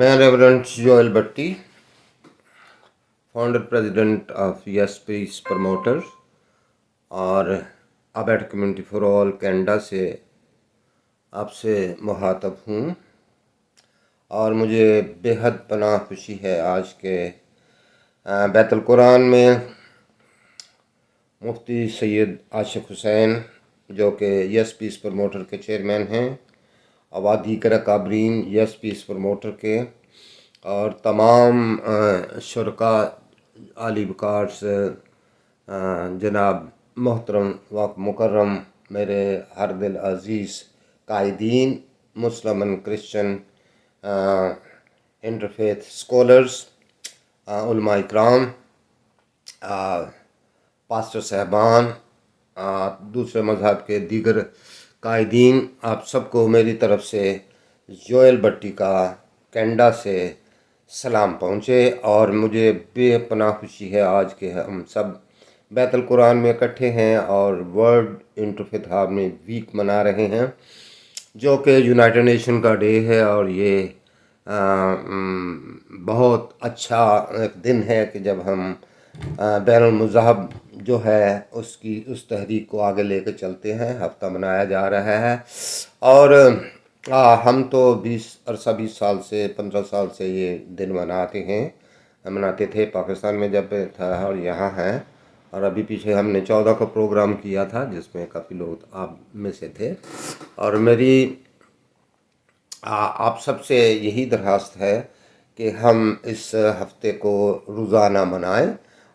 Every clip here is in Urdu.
میں reverend Joel Bhatti, founder president of yes peace promoter اور ابیٹ کمیونٹی فار آل کینیڈا سے آپ سے مخاطب ہوں، اور مجھے بے حد پناہ خوشی ہے آج کے بیت القرآن میں مفتی سید عاشق حسین، جو کہ یس پیس پروموٹر کے چیئرمین ہیں، اور دیگر اکابرین یس پیس پروموٹر کے، اور تمام شرکاء عالی وقار جناب محترم و مکرم میرے ہر دل عزیز قائدین، Muslim and Christian interfaith scholars, علماء اکرام، پاسٹر صاحبان، دوسرے مذہب کے دیگر قائدین، آپ سب کو میری طرف سے جوئل بٹی کا کینیڈا سے سلام پہنچے۔ اور مجھے بے پناہ خوشی ہے آج کے ہم سب بیت القرآن میں اکٹھے ہیں اور ورلڈ انٹرفیتھ ہارمنی ویک منا رہے ہیں، جو کہ یونائٹڈ نیشن کا ڈے ہے، اور یہ بہت اچھا ایک دن ہے کہ جب ہم بین المذہب جو ہے اس تحریک کو آگے لے کے چلتے ہیں۔ ہفتہ منایا جا رہا ہے، اور ہم تو 20 سال سے 15 سال سے یہ دن مناتے تھے پاکستان میں جب تھا، اور یہاں ہیں، اور ابھی پیچھے ہم نے 14 کا پروگرام کیا تھا جس میں کافی لوگ آپ میں سے تھے۔ اور میری آپ سب سے یہی درخواست ہے کہ ہم اس ہفتے کو روزانہ منائیں،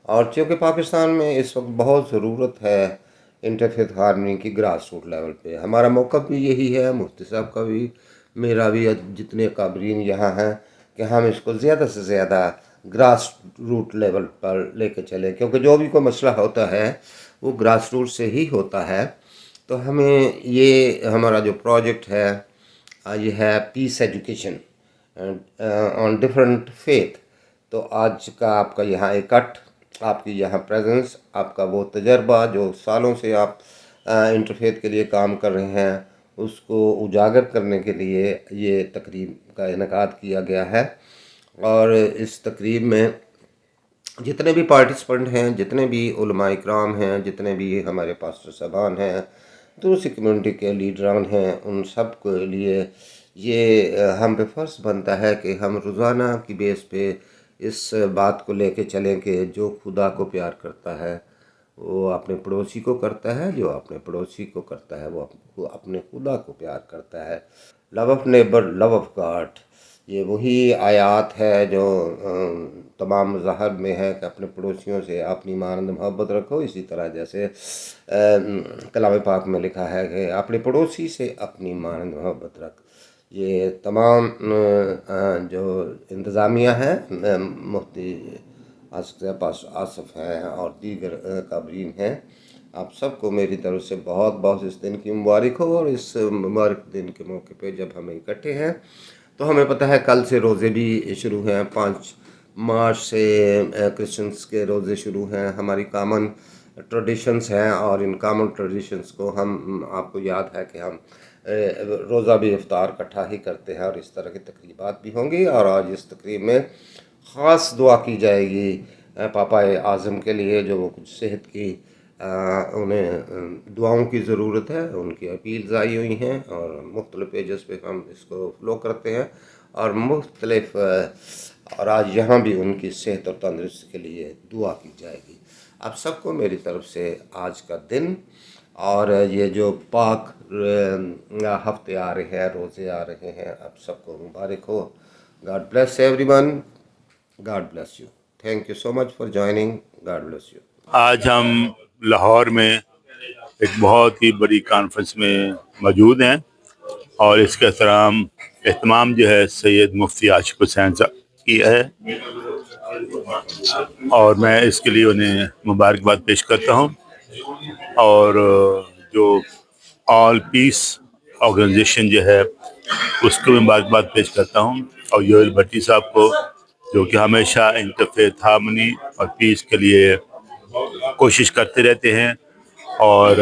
اور چونکہ پاکستان میں اس وقت بہت ضرورت ہے انٹرفیتھ ہارمنی کی گراس روٹ لیول پہ۔ ہمارا موقف بھی یہی ہے، مفتی صاحب کا بھی، میرا بھی، جتنے قابرین یہاں ہیں، کہ ہم اس کو زیادہ سے زیادہ گراس روٹ لیول پر لے کے چلیں، کیونکہ جو بھی کوئی مسئلہ ہوتا ہے وہ گراس روٹ سے ہی ہوتا ہے۔ تو ہمیں یہ ہمارا جو پروجیکٹ ہے یہ ہے پیس ایجوکیشن آن ڈفرنٹ فیتھ۔ تو آج کا آپ کا یہاں اکٹھ، آپ کی یہاں پریزنس، آپ کا وہ تجربہ جو سالوں سے آپ انٹرفیتھ کے لیے کام کر رہے ہیں، اس کو اجاگر کرنے کے لیے یہ تقریب کا انعقاد کیا گیا ہے۔ اور اس تقریب میں جتنے بھی پارٹیسپنٹ ہیں، جتنے بھی علماء اکرام ہیں، جتنے بھی ہمارے پاسٹر صاحبان ہیں، دوسری کمیونٹی کے لیڈران ہیں، ان سب کے لیے یہ ہم پہ فرض بنتا ہے کہ ہم روزانہ کی بیس پہ اس بات کو لے کے چلیں کہ جو خدا کو پیار کرتا ہے وہ اپنے پڑوسی کو کرتا ہے، جو اپنے پڑوسی کو کرتا ہے وہ اپنے خدا کو پیار کرتا ہے۔ Love of neighbour, love of God, یہ وہی آیات ہے جو تمام مذاہب میں ہے کہ اپنے پڑوسیوں سے اپنی مانند محبت رکھو، اسی طرح جیسے کلام پاک میں لکھا ہے کہ اپنے پڑوسی سے اپنی مانند محبت رکھ۔ یہ تمام جو انتظامیہ ہیں، مفتی آصف ہیں اور دیگر قابرین ہیں، آپ سب کو میری طرف سے بہت بہت اس دن کی مبارک ہو۔ اور اس مبارک دن کے موقع پہ جب ہم اکٹھے ہیں تو ہمیں پتہ ہے کل سے روزے بھی شروع ہیں، 5 مارچ سے کرسچنس کے روزے شروع ہیں۔ ہماری کامن ٹریڈیشنز ہیں، اور ان کامن ٹریڈیشنز کو ہم، آپ کو یاد ہے کہ ہم روزہ بھی افطار اکٹھا ہی کرتے ہیں، اور اس طرح کی تقریبات بھی ہوں گی۔ اور آج اس تقریب میں خاص دعا کی جائے گی پاپا اعظم کے لیے، جو وہ کچھ صحت کی انہیں دعاؤں کی ضرورت ہے، ان کی اپیلز آئی ہوئی ہیں، اور مختلف پیجز پہ ہم اس کو فلو کرتے ہیں، اور مختلف اور آج یہاں بھی ان کی صحت اور تندرستی کے لیے دعا کی جائے گی۔ آپ سب کو میری طرف سے آج کا دن اور یہ جو پاک ہفتے آ رہے ہیں، روزے آ رہے ہیں، آپ سب کو مبارک ہو۔ God bless everyone, God bless you, thank you so much for joining, God bless you. آج ہم لاہور میں ایک بہت ہی بڑی کانفرنس میں موجود ہیں، اور اس کا اہتمام جو ہے سید مفتی عاشق حسین صاحب کی ہے، اور میں اس کے لیے انہیں مبارکباد پیش کرتا ہوں، اور جو آل پیس آرگنائزیشن جو ہے اس کو مبارکباد پیش کرتا ہوں، اور جوئل بٹی صاحب کو، جو کہ ہمیشہ انٹرفیتھ ہارمنی اور پیس کے لیے کوشش کرتے رہتے ہیں، اور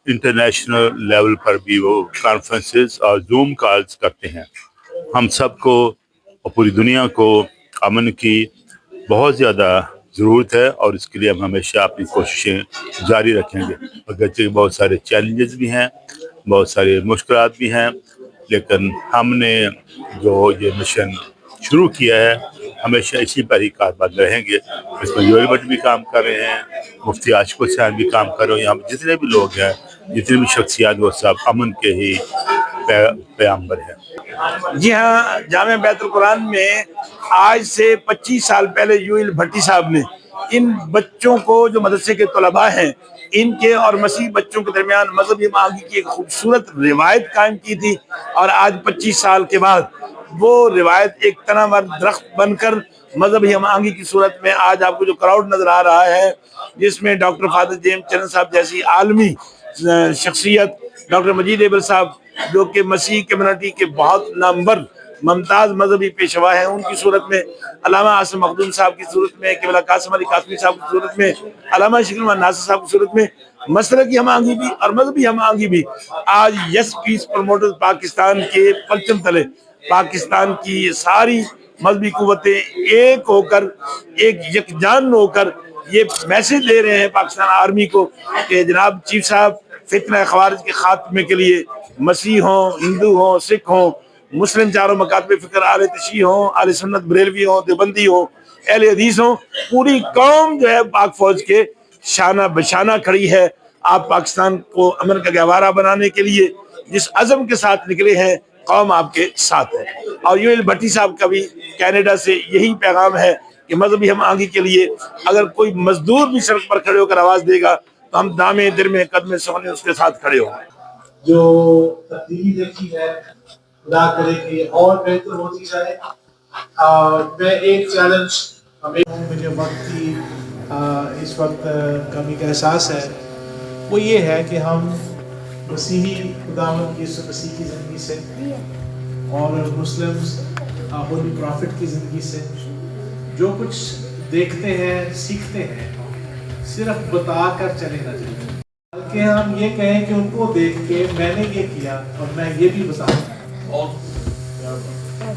انٹرنیشنل لیول پر بھی وہ کانفرنسز اور زوم کالز کرتے ہیں۔ ہم سب کو اور پوری دنیا کو امن کی بہت زیادہ ضرورت ہے، اور اس کے لیے ہم ہمیشہ اپنی کوششیں جاری رکھیں گے۔ اگرچہ بہت سارے چیلنجز بھی ہیں، بہت سارے مشکلات بھی ہیں، لیکن ہم نے جو یہ مشن شروع کیا ہے ہمیشہ اسی پر ہی کاربند رہیں گے۔ اس میں یوئل بٹ بھی کام کر رہے ہیں، مفتی عاشق حسین بھی کام کر رہے ہیں، یہاں پہ جتنے بھی لوگ ہیں، جتنی بھی شخصیات، وہ سب امن کے ہی پیامبر ہیں۔ جی ہاں، جامعہ بیت القرآن میں آج سے 25 سال پہلے یوئل بھٹی صاحب نے ان بچوں کو، جو مدرسے کے طلباء ہیں، ان کے اور مسیحی بچوں کے درمیان مذہبی معاہدے کی ایک خوبصورت روایت قائم کی تھی، اور آج 25 سال کے بعد وہ روایت ایک تناور درخت بن کر مذہبی ہم آہنگی کی صورت میں آج آپ کو جو کراؤڈ نظر آ رہا ہے، جس میں ڈاکٹر فادر جیمز چرن صاحب جیسی عالمی شخصیت، ڈاکٹر مجید ایبل صاحب جو کہ مسیح کمیونٹی کے بہت نامور ممتاز مذہبی پیشوا ہیں، ان کی صورت میں، علامہ عاصم مخدوم صاحب کی صورت میں، قبلہ قاسم علی قاسمی صاحب کی صورت میں، علامہ شکیل رحمان ناصر صاحب کی صورت میں، مسلکی ہم آہنگی بھی اور مذہبی ہم آہنگی بھی آج یس پیس پروموٹرز پاکستان کے پرچم تلے پاکستان کی ساری مذہبی قوتیں ایک ہو کر، ایک یکجان ہو کر یہ میسج دے رہے ہیں پاکستان آرمی کو کہ جناب چیف صاحب، فتنہ خوارج کے خاتمے کے لیے مسیح ہوں، ہندو ہوں، سکھ ہوں، مسلم چاروں مکاتب فکر، اہل تشیع ہوں، اہل سنت بریلوی ہوں، دیوبندی ہوں، اہل حدیث ہوں، پوری قوم جو ہے پاک فوج کے شانہ بشانہ کھڑی ہے۔ آپ پاکستان کو امن کا گہوارہ بنانے کے لیے جس عزم کے ساتھ نکلے ہیں، قوم آپ کے ساتھ ہے۔ اور یوئل بھٹی صاحب کا بھی کینیڈا سے یہی پیغام ہے کہ مذہبی ہم آہنگی کے لیے اگر کوئی مزدور بھی سڑک پر کھڑے ہو کر آواز دے گا تو ہم دامے در میں قدم سونے اس کے ساتھ کھڑے ہوں گے۔ جو تبدیلی دیکھی ہے، خدا کرے کہ اور بہتر ہوتی جائے۔ میں ایک چیلنج مجھے وقت کی اس وقت کمی کا احساس ہے، وہ یہ ہے کہ ہم مسیحی خداوند کی مسیح کی زندگی سے اور مسلمز ہولی پرافٹ کی زندگی سے جو کچھ دیکھتے ہیں، سیکھتے ہیں، صرف بتا کر چلے نہ جائیں، بلکہ ہم یہ کہیں کہ ان کو دیکھ کے میں نے یہ کیا اور میں یہ بھی بتاؤں،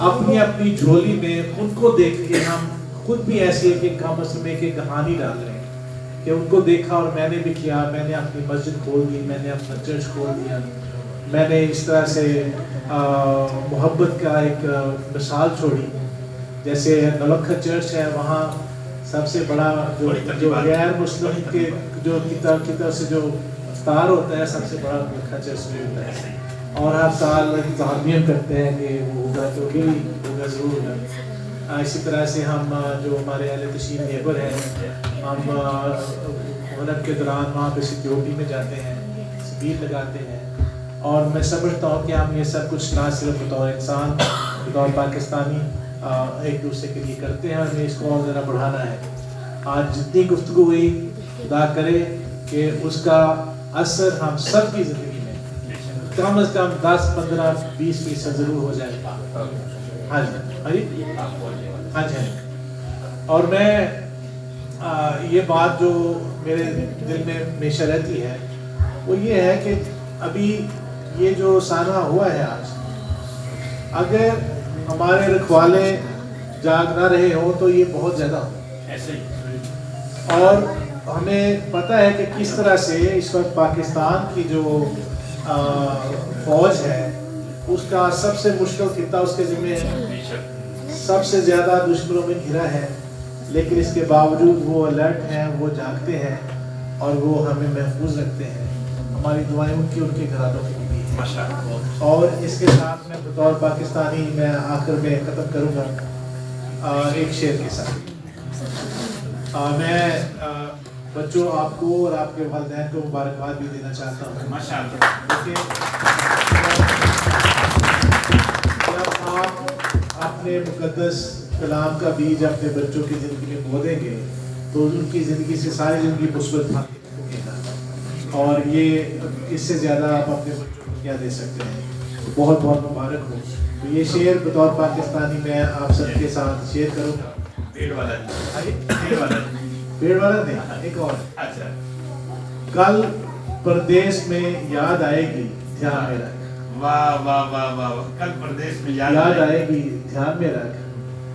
اپنی اپنی جھولی میں ان کو دیکھ کے ہم خود بھی ایسی ہے کہ کم از کم ایک کہانی ڈال رہے ہیں کہ ان کو دیکھا اور میں نے بھی کیا، میں نے اپنی مسجد کھول دی، میں نے اپنا چرچ کھول دیا، میں نے اس طرح سے محبت کا ایک مثال چھوڑی۔ جیسے نلکھا چرچ ہے، وہاں سب سے بڑا جو غیر مسلم کے جو کی طرف سے جو افطار ہوتا ہے، سب سے بڑا نلکھا چرچ میں ہوتا ہے، اور ہر سال تعمیر کرتے ہیں کہ وہ ہوگا تو بھی ہوگا، ضرور ہوگا۔ اسی طرح سے ہم جو ہمارے اہل تشیع نیبر ہیں، ہم مغرب کے دوران وہاں پہ سیکیورٹی میں جاتے ہیں، سبیل لگاتے ہیں، اور میں سمجھتا ہوں کہ ہم یہ سب کچھ نہ صرف بطور انسان، بطور پاکستانی ایک دوسرے کے لیے کرتے ہیں، اور ہمیں اس کو اور ذرا بڑھانا ہے۔ آج جتنی گفتگو ہوئی، خدا کرے کہ اس کا اثر ہم سب کی زندگی میں کم از کم 10-15-20% ضرور ہو جائے گا۔ ہاں جی، ہاں جی۔ اور میں یہ بات جو میرے دل میں ہمیشہ رہتی ہے وہ یہ ہے کہ ابھی یہ جو سانحہ ہوا ہے آج، اگر ہمارے رکھوالے جاگ نہ رہے ہوں تو یہ بہت زیادہ ہو، اور ہمیں پتہ ہے کہ کس طرح سے اس وقت پاکستان کی جو فوج ہے اس کا سب سے مشکل خطہ اس کے ذمہ ہے، سب سے زیادہ دشمنوں میں گھرا ہے، لیکن اس کے باوجود وہ الرٹ ہیں، وہ جاگتے ہیں اور وہ ہمیں محفوظ رکھتے ہیں۔ ہماری دعائیں ان کے گھرانوں کی بھی ہیں۔ اور اس کے ساتھ میں بطور پاکستانی میں آخر میں ختم کروں گا ایک شعر کے ساتھ۔ میں بچوں آپ کو اور آپ کے والدین کو مبارکباد بھی دینا چاہتا ہوں۔ جب آپ اپنے مقدس کلام کا بیج اپنے بچوں کی زندگی میں بو دیں گے تو ان کی زندگی سے ساری زندگی مثبت باتیں ہوگی، اور یہ اس سے زیادہ آپ اپنے بچوں کو کیا دے سکتے ہیں۔ بہت بہت مبارک ہو۔ تو یہ شعر بطور پاکستانی میں آپ سب کے ساتھ شیئر کروں گا۔ پیڑ والا نہیں، ایک اور۔ اچھا، کل پردیس میں یاد آئے گی دھیان میں رکھ۔ واہ واہ واہ واہ، کل پردیس میں یاد آئے گی دھیان میں رکھ،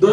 2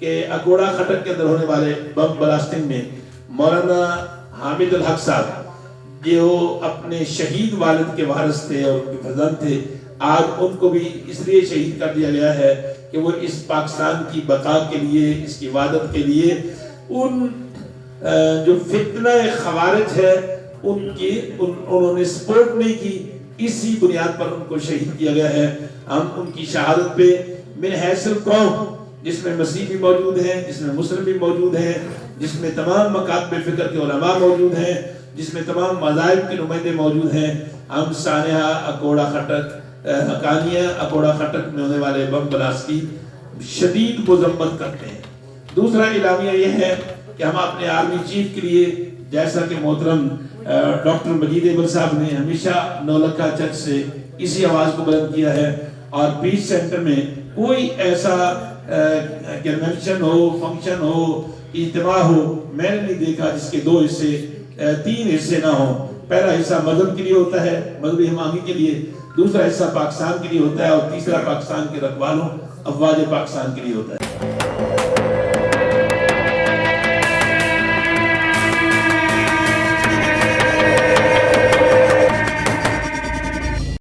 کہ اکوڑا خٹک کے اندر ہونے والے بم بلاسٹنگ میں مولانا حامد الحق صاحب جو اپنے شہید والد کے وارث تھے اور ان کے فرزند تھے، آج ان کو بھی اس لیے شہید کر دیا گیا ہے کہ وہ اس پاکستان کی بقا کے لیے، اس کی وحدت کے لیے ان جو فتنہ خوارج ہے انہوں نے سپورٹ نہیں کی، اسی بنیاد پر ان کو شہید کیا گیا ہے۔ ہم ان کی شہادت پہ من حیث القوم، جس میں مسیح بھی موجود ہیں، جس میں مسلم بھی موجود ہیں، جس میں تمام مکاتب فکر کے علماء موجود ہیں، جس میں تمام مذاہب کے نمائندے موجود ہیں، ہم سانحہ اکوڑا خٹک حقانیہ اکوڑا خٹک میں ہونے والے بم بلاسٹ کی شدید مذمت کرتے ہیں۔ دوسرا اعلامیہ یہ ہے کہ ہم اپنے آرمی چیف کے لیے، جیسا کہ محترم ڈاکٹر مجید احمد صاحب نے ہمیشہ نولکھا چرچ سے اسی آواز کو بلند کیا ہے، اور پیس سینٹر میں کوئی ایسا کنونشن ہو، فنکشن ہو، اجتماع ہو، میں نے نہیں دیکھا جس کے 2 حصے 3 حصے نہ ہوں۔ پہلا حصہ مذہب کے لیے ہوتا ہے، مذہبی ہماہنگی کے لیے، دوسرا حصہ پاکستان کے لیے ہوتا ہے، اور تیسرا پاکستان کے رکھوالوں افواج پاکستان کے لیے ہوتا ہے۔